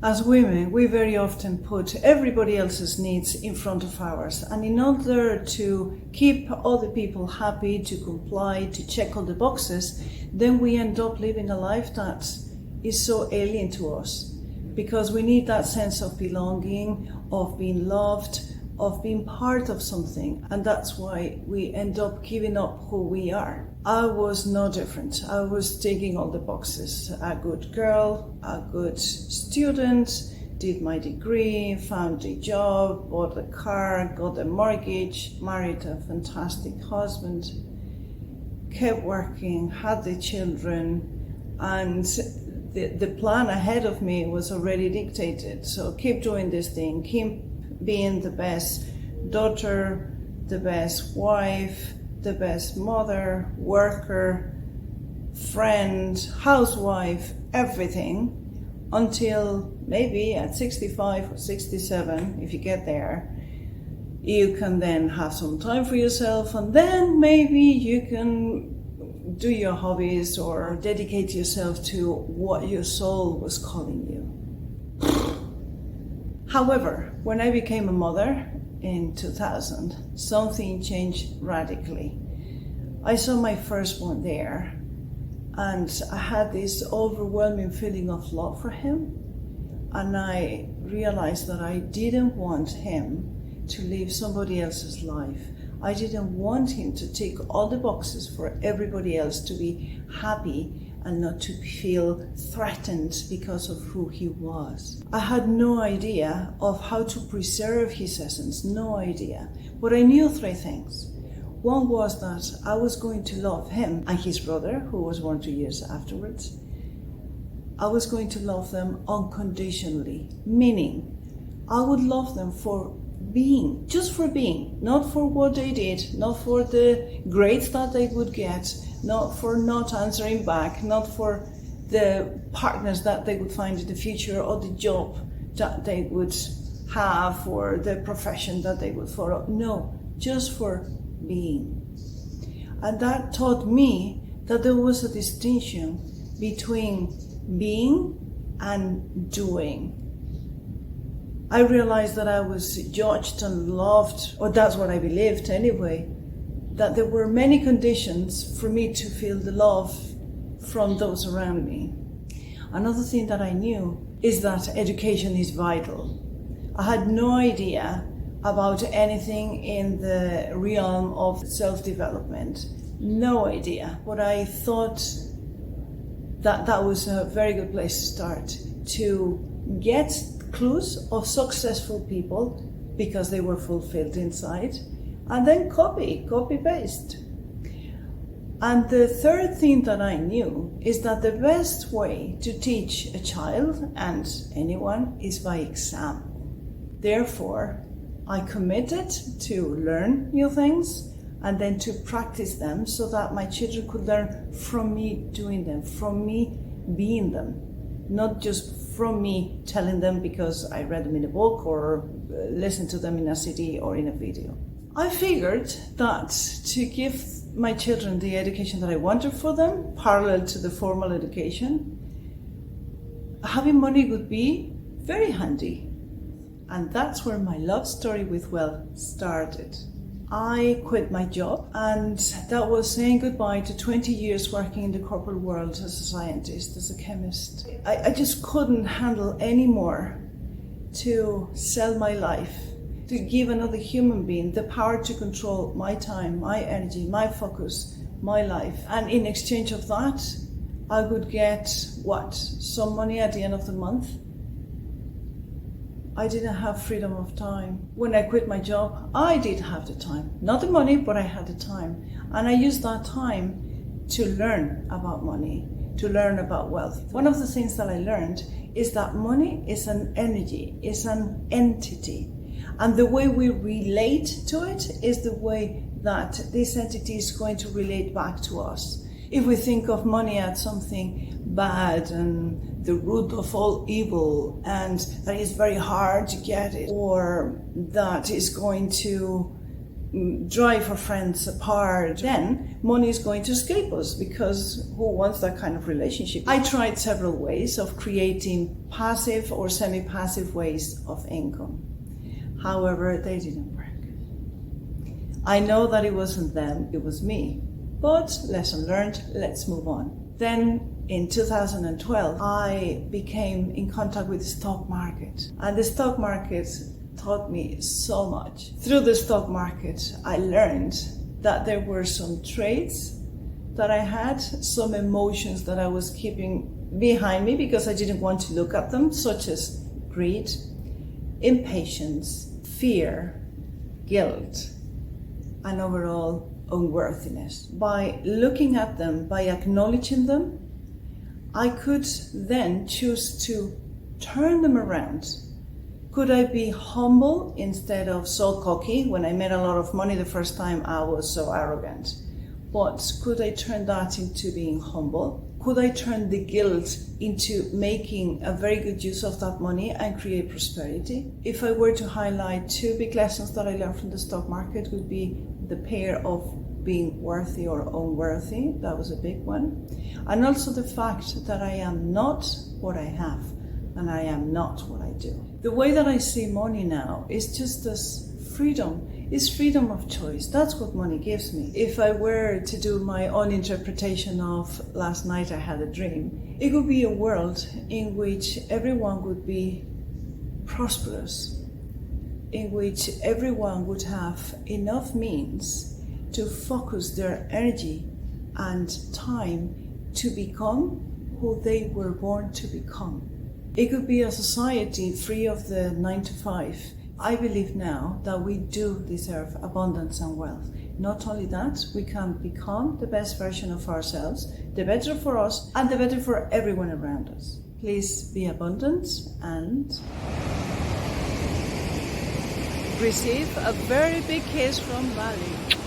As women, we very often put everybody else's needs in front of ours. And in order to keep other people happy, to comply, to check all the boxes, then we end up living a life that is so alien to us. Because we need that sense of belonging, of being loved, of being part of something. And that's why we end up giving up who we are. I was no different. I was ticking all the boxes. A good girl, a good student, did my degree, found a job, bought a car, got a mortgage, married a fantastic husband, kept working, had the children, and the plan ahead of me was already dictated. So keep doing this thing, keep being the best daughter, the best wife, the best mother, worker, friend, housewife, everything, until maybe at 65 or 67, if you get there, you can then have some time for yourself, and then maybe you can do your hobbies or dedicate yourself to what your soul was calling you. However, when I became a mother in 2000, something changed radically. I saw my firstborn there, and I had this overwhelming feeling of love for him, and I realized that I didn't want him to live somebody else's life. I didn't want him to tick all the boxes for everybody else to be happy and not to feel threatened because of who he was. I had no idea of how to preserve his essence, no idea. But I knew three things. One was that I was going to love him and his brother, who was born 2 years afterwards. I was going to love them unconditionally, meaning I would love them for being, just for being, not for what they did, not for the grades that they would get, not for not answering back, not for the partners that they would find in the future or the job that they would have or the profession that they would follow. No, just for being. And that taught me that there was a distinction between being and doing. I realized that I was judged and loved, or that's what I believed anyway, that there were many conditions for me to feel the love from those around me. Another thing that I knew is that education is vital. I had no idea about anything in the realm of self-development. No idea. But I thought that that was a very good place to start, to get clues of successful people because they were fulfilled inside, and then copy-paste. And the third thing that I knew is that the best way to teach a child and anyone is by example. Therefore, I committed to learn new things and then to practice them so that my children could learn from me doing them, from me being them, not just from me telling them because I read them in a book or listened to them in a CD or in a video. I figured that to give my children the education that I wanted for them, parallel to the formal education, having money would be very handy. And that's where my love story with wealth started. I quit my job, and that was saying goodbye to 20 years working in the corporate world as a scientist, as a chemist. I just couldn't handle anymore to sell my life, to give another human being the power to control my time, my energy, my focus, my life. And in exchange of that, I would get what? Some money at the end of the month. I didn't have freedom of time. When I quit my job, I did have the time. Not the money, but I had the time. And I used that time to learn about money, to learn about wealth. One of the things that I learned is that money is an energy, is an entity. And the way we relate to it is the way that this entity is going to relate back to us. If we think of money as something bad and the root of all evil, and that it's very hard to get it, or that is going to drive our friends apart, then money is going to escape us, because who wants that kind of relationship? I tried several ways of creating passive or semi-passive ways of income. However, they didn't work. I know that it wasn't them, it was me. But lesson learned, let's move on. Then in 2012, I became in contact with the stock market. And the stock market taught me so much. Through the stock market, I learned that there were some traits that I had, some emotions that I was keeping behind me because I didn't want to look at them, such as greed, impatience, fear, guilt, and overall unworthiness. By looking at them, by acknowledging them, I could then choose to turn them around. Could I be humble instead of so cocky? When I made a lot of money the first time, I was so arrogant. But could I turn that into being humble? Could I turn the guilt into making a very good use of that money and create prosperity? If I were to highlight two big lessons that I learned from the stock market, would be the pair of being worthy or unworthy. That was a big one. And also the fact that I am not what I have and I am not what I do. The way that I see money now is just as freedom. It's freedom of choice. That's what money gives me. If I were to do my own interpretation of last night I had a dream, it would be a world in which everyone would be prosperous, in which everyone would have enough means to focus their energy and time to become who they were born to become. It could be a society free of the 9 to 5. I believe now that we do deserve abundance and wealth. Not only that, we can become the best version of ourselves, the better for us and the better for everyone around us. Please be abundant and receive a very big kiss from Bali.